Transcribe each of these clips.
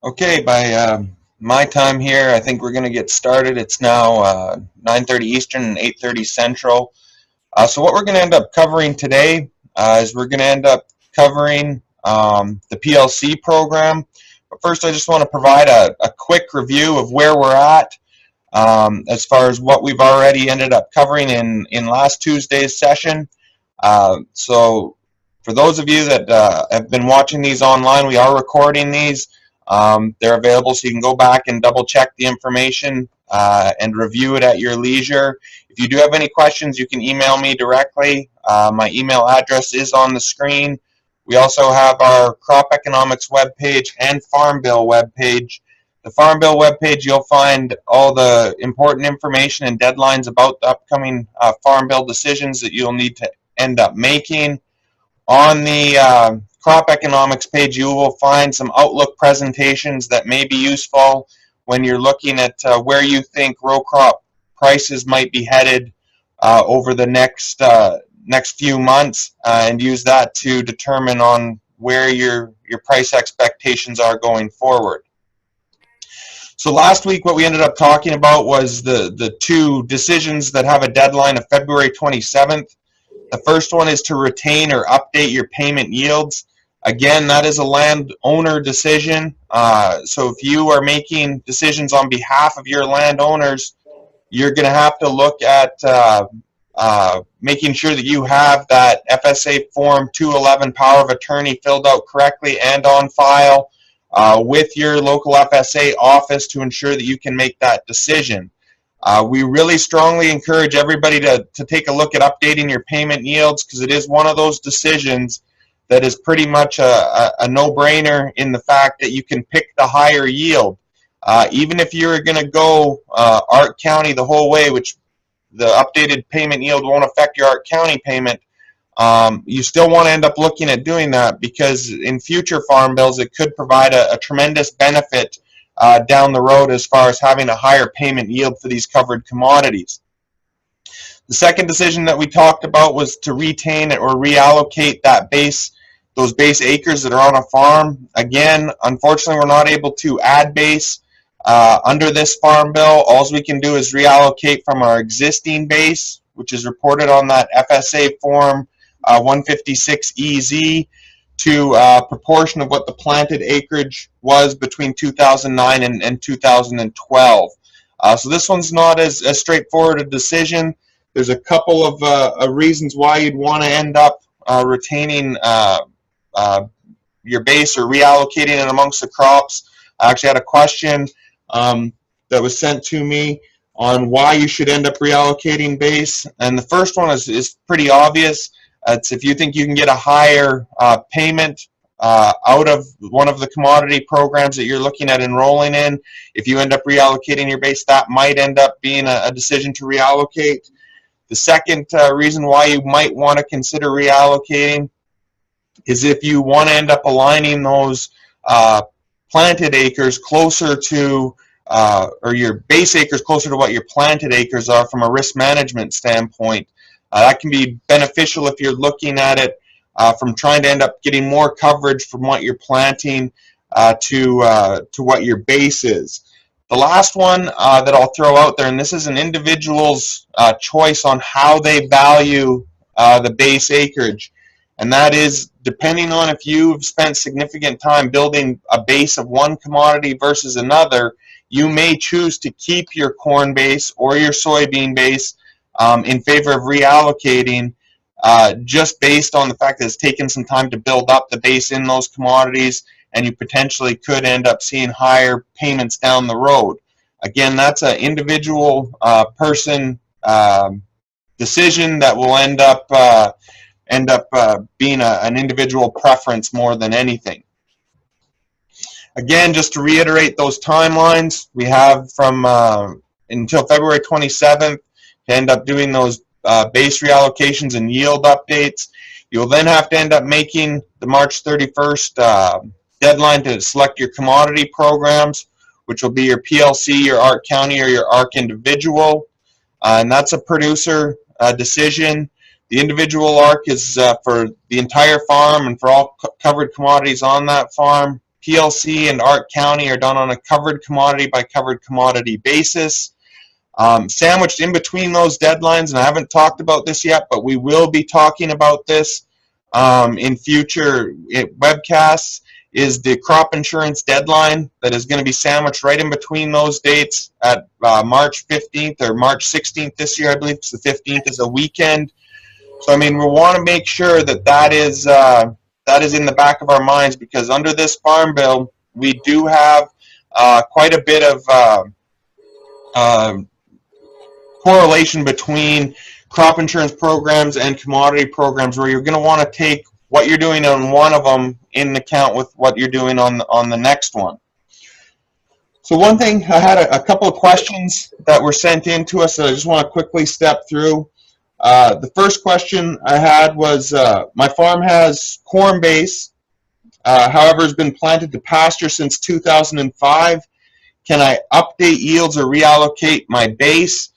Okay, by my time here, I think we're going to get started. It's now 9:30 Eastern and 8:30 Central. So what we're going to end up covering today is we're going to end up covering the PLC program. But first, I just want to provide a quick review of where we're at as far as what we've already ended up covering in last Tuesday's session. So for those of you that have been watching these online, we are recording these. They're available, so you can go back and double check the information and review it at your leisure. If you do have any questions, you can email me directly. My email address is on the screen. We also have our crop economics webpage and Farm Bill webpage. The Farm Bill webpage, you'll find all the important information and deadlines about the upcoming Farm Bill decisions that you'll need to end up making. On the crop economics page, you will find some outlook presentations that may be useful when you're looking at where you think row crop prices might be headed over the next few months, and use that to determine on where your price expectations are going forward. So last week, what we ended up talking about was the two decisions that have a deadline of February 27th. The first one is to retain or update your payment yields. Again, that is a landowner decision. So if you are making decisions on behalf of your landowners, you're going to have to look at making sure that you have that FSA Form 211 Power of Attorney filled out correctly and on file with your local FSA office to ensure that you can make that decision. We really strongly encourage everybody to take a look at updating your payment yields, because it is one of those decisions that is pretty much a no-brainer in the fact that you can pick the higher yield. Even if you're going to go Ark County the whole way, which the updated payment yield won't affect your Ark County payment, you still want to end up looking at doing that, because in future farm bills it could provide a tremendous benefit down the road as far as having a higher payment yield for these covered commodities. The second decision that we talked about was to retain or reallocate those base acres that are on a farm. Again, unfortunately, we're not able to add base under this farm bill. All we can do is reallocate from our existing base, which is reported on that FSA form 156EZ, to a proportion of what the planted acreage was between 2009 and 2012. So this one's not as straightforward a decision. There's a couple of reasons why you'd want to end up retaining your base or reallocating it amongst the crops. I actually had a question that was sent to me on why you should end up reallocating base, and the first one is pretty obvious. It's if you think you can get a higher payment out of one of the commodity programs that you're looking at enrolling in. If you end up reallocating your base, that might end up being a decision to reallocate. The second reason why you might want to consider reallocating is if you want to end up aligning those planted acres closer to, or your base acres closer to what your planted acres are from a risk management standpoint. That can be beneficial if you're looking at it from trying to end up getting more coverage from what you're planting to what your base is. The last one that I'll throw out there, and this is an individual's choice on how they value the base acreage, and that is depending on if you've spent significant time building a base of one commodity versus another, you may choose to keep your corn base or your soybean base in favor of reallocating just based on the fact that it's taken some time to build up the base in those commodities, and you potentially could end up seeing higher payments down the road. Again, that's an individual person decision that will end up being an individual preference more than anything. Again, just to reiterate those timelines, we have from until February 27th to end up doing those base reallocations and yield updates. You'll then have to end up making the March 31st deadline to select your commodity programs, which will be your PLC, your Ark County, or your Ark individual. And that's a producer decision. The individual Ark is for the entire farm and for all covered commodities on that farm. PLC and ARC County are done on a covered commodity by covered commodity basis. Sandwiched in between those deadlines, and I haven't talked about this yet, but we will be talking about this in future webcasts, is the crop insurance deadline that is going to be sandwiched right in between those dates at March 15th or March 16th this year, I believe, because the 15th is a weekend. So, I mean, we want to make sure that that is in the back of our minds, because under this farm bill, we do have quite a bit of correlation between crop insurance programs and commodity programs, where you're going to want to take what you're doing on one of them in account with what you're doing on the next one. So one thing, I had a couple of questions that were sent in to us that I just want to quickly step through. The first question I had was, my farm has corn base, however has been planted to pasture since 2005. Can I update yields or reallocate my base?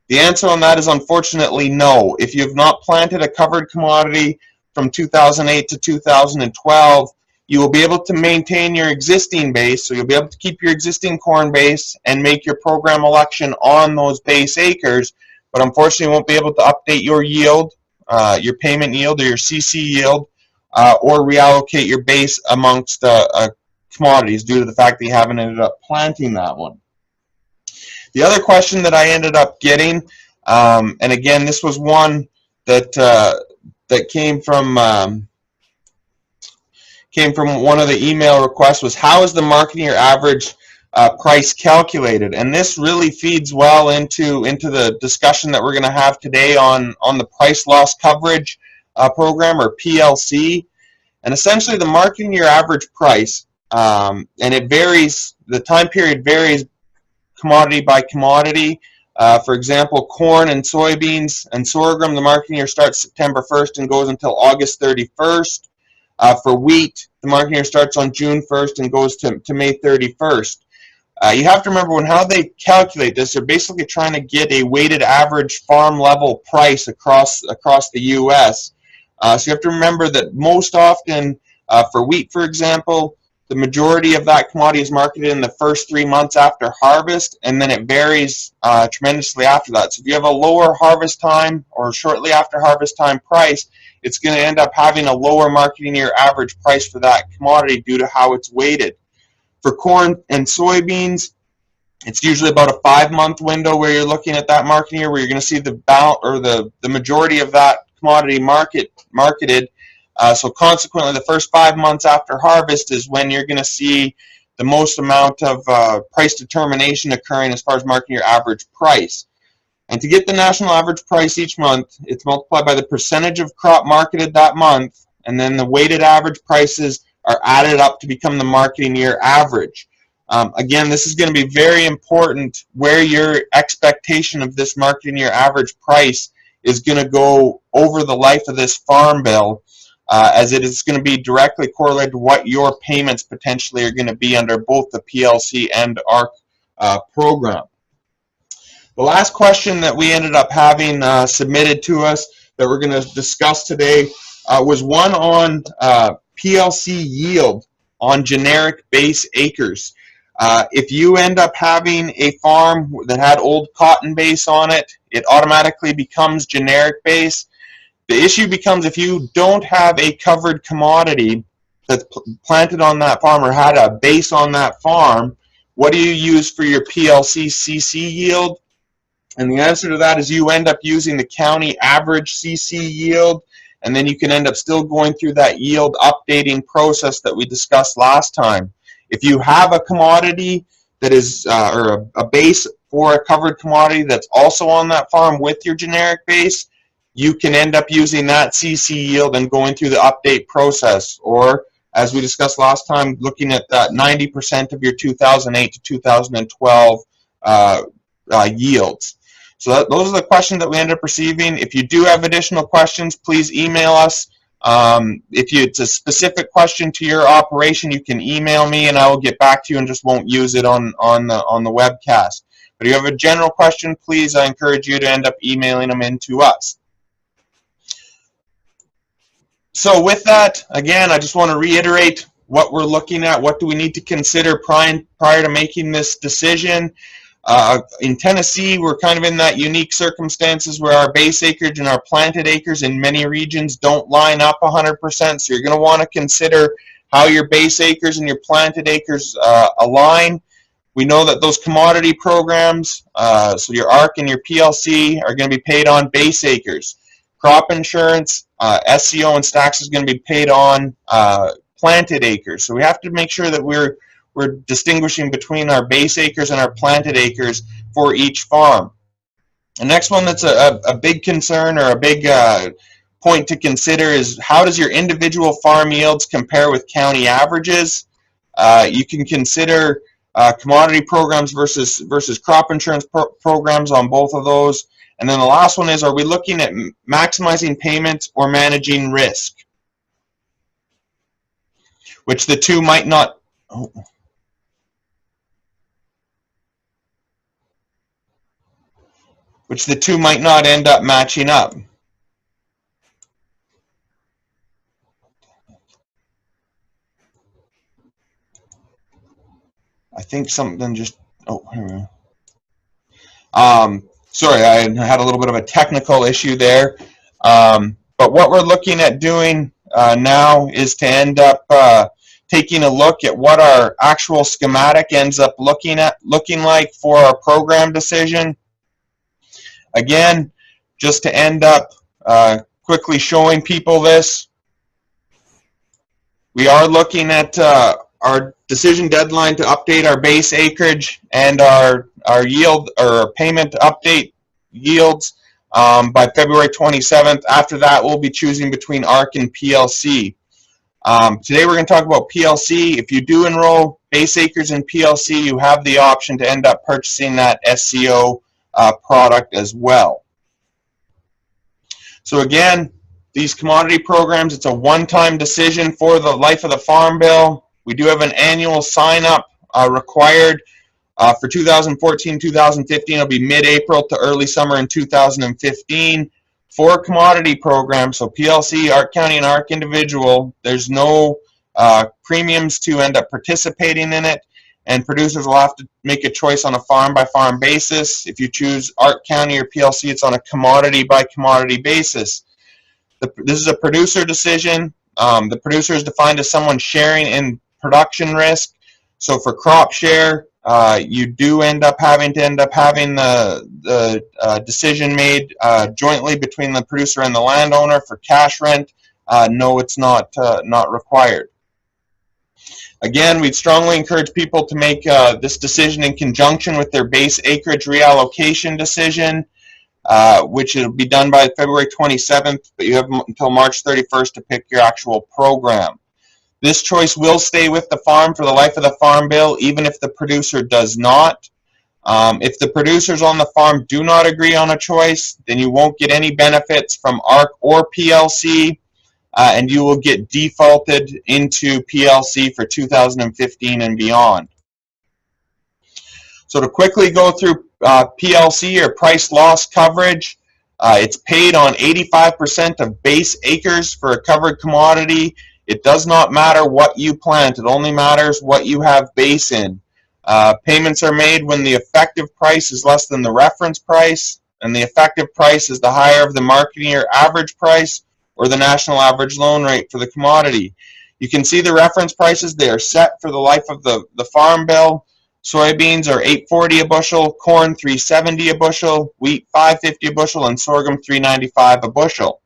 The answer on that is unfortunately no. If you have not planted a covered commodity from 2008 to 2012, you will be able to maintain your existing base, so you'll be able to keep your existing corn base and make your program election on those base acres, but unfortunately you won't be able to update your yield, your payment yield or your CC yield, or reallocate your base amongst commodities due to the fact that you haven't ended up planting that one. The other question that I ended up getting, and again, this was one that that came from one of the email requests, was how is the marketing year average price calculated? And this really feeds well into the discussion that we're going to have today on the price loss coverage program, or PLC. And essentially the marketing year average price, and it varies, the time period varies commodity by commodity. For example, corn and soybeans and sorghum, the marketing year starts September 1st and goes until August 31st. For wheat, the marketing year starts on June 1st and goes to May 31st. You have to remember how they calculate this, they're basically trying to get a weighted average farm level price across the U.S. So you have to remember that most often for wheat, for example, the majority of that commodity is marketed in the first 3 months after harvest, and then it varies tremendously after that. So if you have a lower harvest time or shortly after harvest time price, it's going to end up having a lower marketing year average price for that commodity due to how it's weighted. For corn and soybeans, it's usually about a 5-month window where you're looking at that marketing year, where you're going to see the majority of that commodity marketed. So consequently, the first 5 months after harvest is when you're going to see the most amount of price determination occurring as far as marketing your average price. And to get the national average price each month, it's multiplied by the percentage of crop marketed that month, and then the weighted average prices are added up to become the marketing year average. Again, this is going to be very important where your expectation of this marketing year average price is going to go over the life of this farm bill, as it is going to be directly correlated to what your payments potentially are going to be under both the PLC and ARC program. The last question that we ended up having submitted to us that we're going to discuss today was one on PLC yield on generic base acres. If you end up having a farm that had old cotton base on it, it automatically becomes generic base. The issue becomes if you don't have a covered commodity that's planted on that farm or had a base on that farm, what do you use for your PLC CC yield? And the answer to that is you end up using the county average CC yield, and then you can end up still going through that yield updating process that we discussed last time. If you have a commodity that is, or a base for a covered commodity that's also on that farm with your generic base, you can end up using that CC yield and going through the update process, or as we discussed last time, looking at that 90% of your 2008 to 2012 yields. So those are the questions that we ended up receiving. If you do have additional questions, please email us. If it's a specific question to your operation, you can email me and I will get back to you and just won't use it on the webcast. But if you have a general question, please, I encourage you to end up emailing them in to us. So with that, again, I just want to reiterate what we're looking at, what do we need to consider prior to making this decision. In Tennessee, we're kind of in that unique circumstances where our base acreage and our planted acres in many regions don't line up 100%. So you're going to want to consider how your base acres and your planted acres align. We know that those commodity programs, so your ARC and your PLC, are going to be paid on base acres. Crop insurance, SCO and stacks is going to be paid on planted acres. So we have to make sure that we're distinguishing between our base acres and our planted acres for each farm. The next one that's a big concern or a big point to consider is how does your individual farm yields compare with county averages? You can consider commodity programs versus crop insurance programs on both of those. And then the last one is, are we looking at maximizing payments or managing risk? Which the two might not... which the two might not end up matching up. I think something just, oh, here we go. Sorry, I had a little bit of a technical issue there. But what we're looking at doing now is to end up taking a look at what our actual schematic ends up looking like for our program decision. Again, just to end up quickly showing people this, we are looking at our decision deadline to update our base acreage and our yield or payment update yields by February 27th. After that, we'll be choosing between ARC and PLC. Today we're going to talk about PLC. If you do enroll base acres in PLC, you have the option to end up purchasing that SCO product as well. So again, these commodity programs, it's a one-time decision for the life of the Farm Bill. We do have an annual sign-up required for 2014-2015. It'll be mid-April to early summer in 2015. For commodity programs, so PLC, ARC County, and ARC Individual, there's no premiums to end up participating in it, and producers will have to make a choice on a farm-by-farm basis. If you choose ARC County or PLC, it's on a commodity-by-commodity basis. This is a producer decision. The producer is defined as someone sharing in production risk. So for crop share, you do end up having the decision made jointly between the producer and the landowner. For cash rent, no, it's not required. Again, we'd strongly encourage people to make this decision in conjunction with their base acreage reallocation decision, which will be done by February 27th, but you have until March 31st to pick your actual program. This choice will stay with the farm for the life of the Farm Bill, even if the producer does not. If the producers on the farm do not agree on a choice, then you won't get any benefits from ARC or PLC, and you will get defaulted into PLC for 2015 and beyond. So to quickly go through PLC, or price loss coverage, it's paid on 85% of base acres for a covered commodity. It does not matter what you plant. It only matters what you have base in. Payments are made when the effective price is less than the reference price, and the effective price is the higher of the marketing year average price or the national average loan rate for the commodity. You can see the reference prices. They are set for the life of the Farm Bill. Soybeans are $8.40 a bushel, corn $3.70 a bushel, wheat $5.50 a bushel, and sorghum $3.95 a bushel.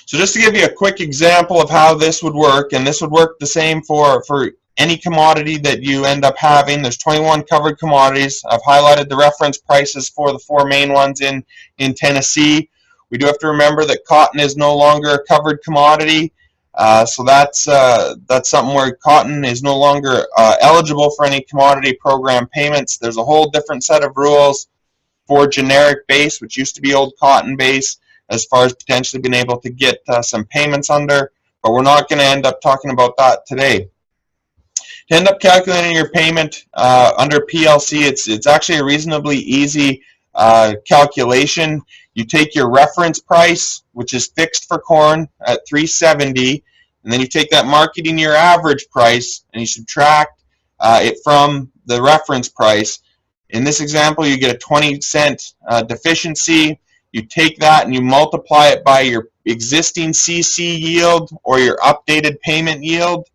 So just to give you a quick example of how this would work, and this would work the same for any commodity that you end up having. There's 21 covered commodities. I've highlighted the reference prices for the four main ones in Tennessee. We do have to remember that cotton is no longer a covered commodity. So that's something where cotton is no longer eligible for any commodity program payments. There's a whole different set of rules for generic base, which used to be old cotton base, as far as potentially being able to get some payments under, but we're not going to end up talking about that today. To end up calculating your payment under PLC, it's actually a reasonably easy calculation. You take your reference price, which is fixed for corn at $3.70, and then you take that marketing year average price and you subtract it from the reference price. In this example, you get a 20-cent deficiency. You take that and you multiply it by your existing CC yield or your updated payment yield,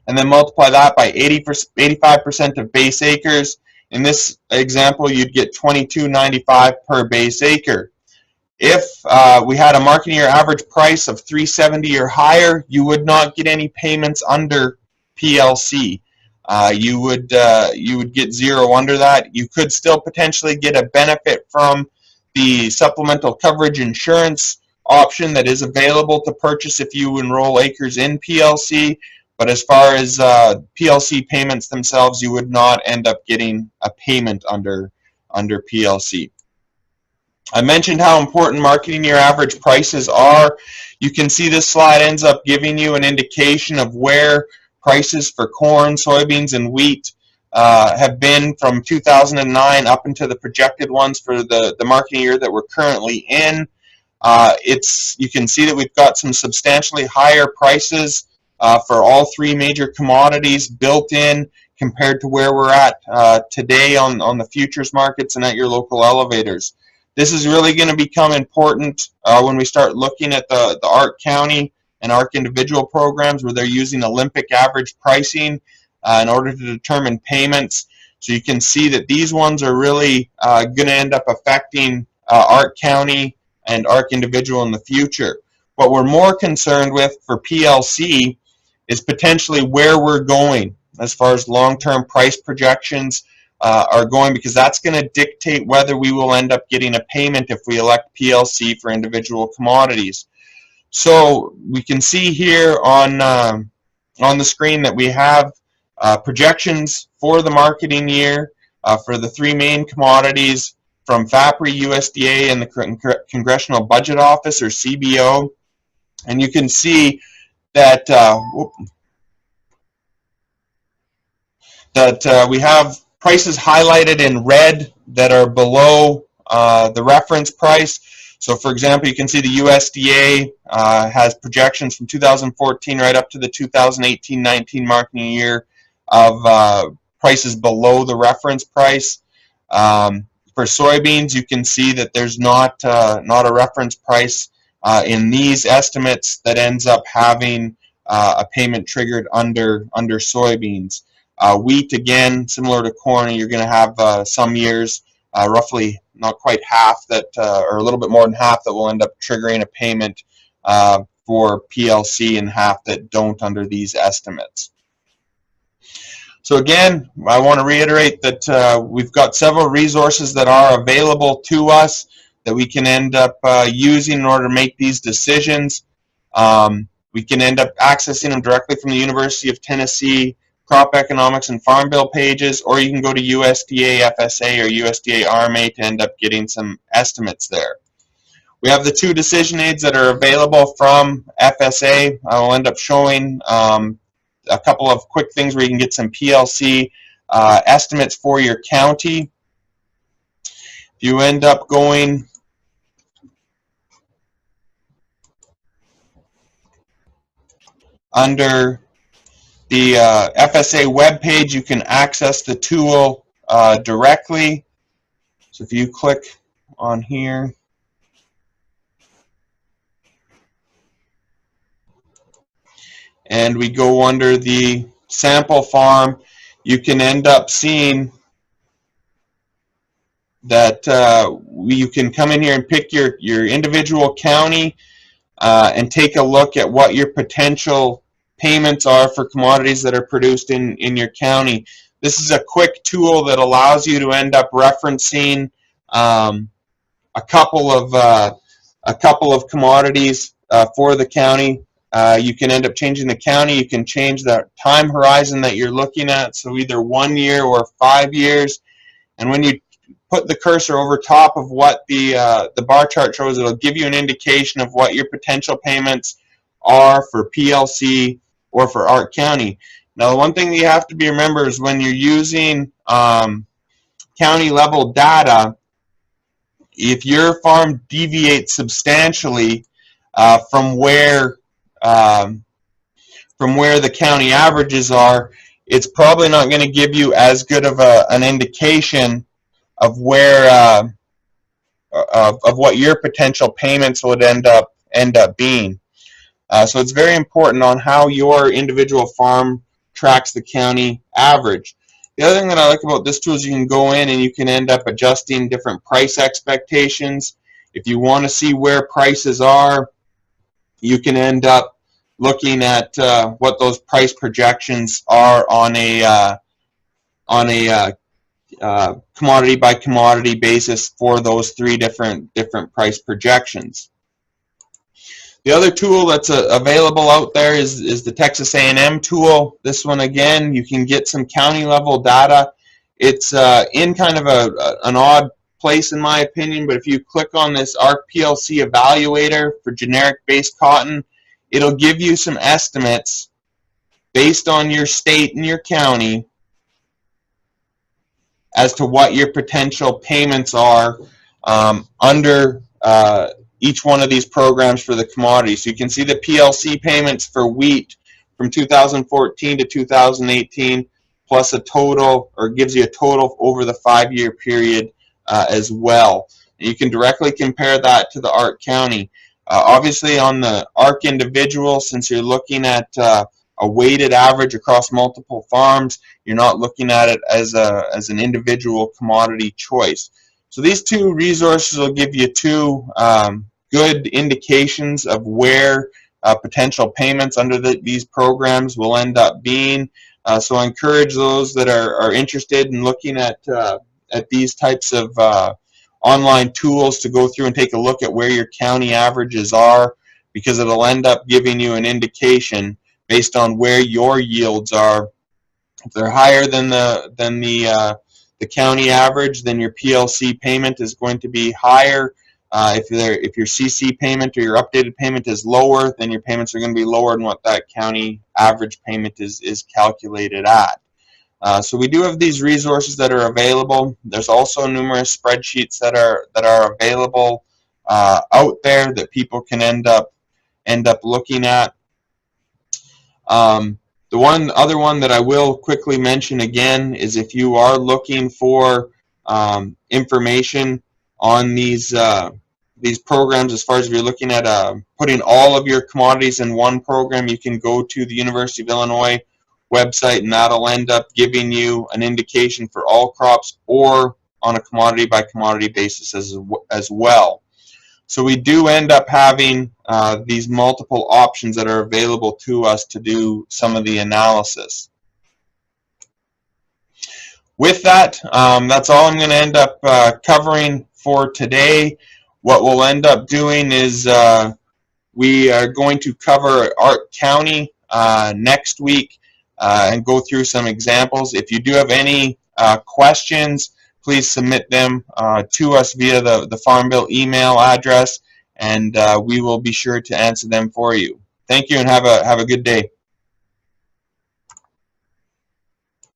and then multiply that by 85% of base acres. In this example, you'd get $22.95 per base acre. If we had a marketing year average price of $3.70 or higher, you would not get any payments under PLC. You would get zero under that. You could still potentially get a benefit from the supplemental coverage insurance option that is available to purchase if you enroll acres in PLC. But as far as PLC payments themselves, you would not end up getting a payment under PLC. I mentioned how important marketing year average prices are. You can see this slide ends up giving you an indication of where prices for corn, soybeans, and wheat have been from 2009 up into the projected ones for the marketing year that we're currently in. You can see that we've got some substantially higher prices for all three major commodities built in compared to where we're at today on the futures markets and at your local elevators. This is really going to become important when we start looking at the ARC County and ARC individual programs where they're using Olympic average pricing in order to determine payments. So you can see that these ones are really going to end up affecting ARC County and ARC individual in the future. What we're more concerned with for PLC is potentially where we're going as far as long-term price projections are going, because that's going to dictate whether we will end up getting a payment if we elect PLC for individual commodities. So we can see here on the screen that we have projections for the marketing year for the three main commodities from FAPRI, USDA, and the Congressional Budget Office, or CBO. And you can see that we have prices highlighted in red that are below the reference price. So for example, you can see the USDA has projections from 2014 right up to the 2018-19 marketing year of prices below the reference price. For soybeans, you can see that there's not a reference price in these estimates that ends up having a payment triggered under soybeans. Wheat, again, similar to corn, you're going to have some years, roughly not quite half that, or a little bit more than half that will end up triggering a payment for PLC, and half that don't under these estimates. So again, I want to reiterate that we've got several resources that are available to us that we can end up using in order to make these decisions. We can end up accessing them directly from the University of Tennessee Crop Economics and Farm Bill pages, or you can go to USDA FSA or USDA RMA to end up getting some estimates there. We have the two decision aids that are available from FSA. I will end up showing a couple of quick things where you can get some PLC estimates for your county. If you end up going under the FSA webpage, you can access the tool directly. So if you click on here, and we go under the sample farm, you can end up seeing that you can come in here and pick your individual county and take a look at what your potential payments are for commodities that are produced in your county. This is a quick tool that allows you to end up referencing a couple of commodities for the county. You can end up changing the county. You can change the time horizon that you're looking at, so either 1 year or 5 years. And when you put the cursor over top of what the bar chart shows, it'll give you an indication of what your potential payments are for PLC or for ARC County. Now, one thing that you have to be remember is when you're using county level data, if your farm deviates substantially from where from where the county averages are, it's probably not going to give you as good of an indication of where of what your potential payments would end up being. So it's very important on how your individual farm tracks the county average. The other thing that I like about this tool is you can go in and you can end up adjusting different price expectations. If you want to see where prices are, you can end up looking at what those price projections are on a commodity by commodity basis for those three different price projections. The other tool that's available out there is the Texas A&M tool. This one, again, you can get some county level data. It's in kind of an odd place in my opinion, but if you click on this ARC PLC evaluator for generic based cotton, it'll give you some estimates based on your state and your county as to what your potential payments are under each one of these programs for the commodities. So you can see the PLC payments for wheat from 2014 to 2018 plus a total, or gives you a total over the 5-year period as well. And you can directly compare that to the ARC County. Obviously on the ARC individual, since you're looking at a weighted average across multiple farms, you're not looking at it as an individual commodity choice. So these two resources will give you two good indications of where potential payments under these programs will end up being. So I encourage those that are interested in looking at these types of online tools to go through and take a look at where your county averages are, because it'll end up giving you an indication based on where your yields are. If they're higher than the county average, then your PLC payment is going to be higher. If your CC payment or your updated payment is lower, then your payments are going to be lower than what that county average payment is calculated at. So we do have these resources that are available. There's also numerous spreadsheets that are available out there that people can end up looking at. The other one that I will quickly mention again is if you are looking for information on these programs, as far as if you're looking at putting all of your commodities in one program, you can go to the University of Illinois website, and that'll end up giving you an indication for all crops or on a commodity by commodity basis as well. So we do end up having these multiple options that are available to us to do some of the analysis. With that, that's all I'm going to end up covering for today. What we'll end up doing is we are going to cover ARC County next week and go through some examples. If you do have any questions, please submit them to us via the Farm Bill email address, and we will be sure to answer them for you. Thank you, and have a good day.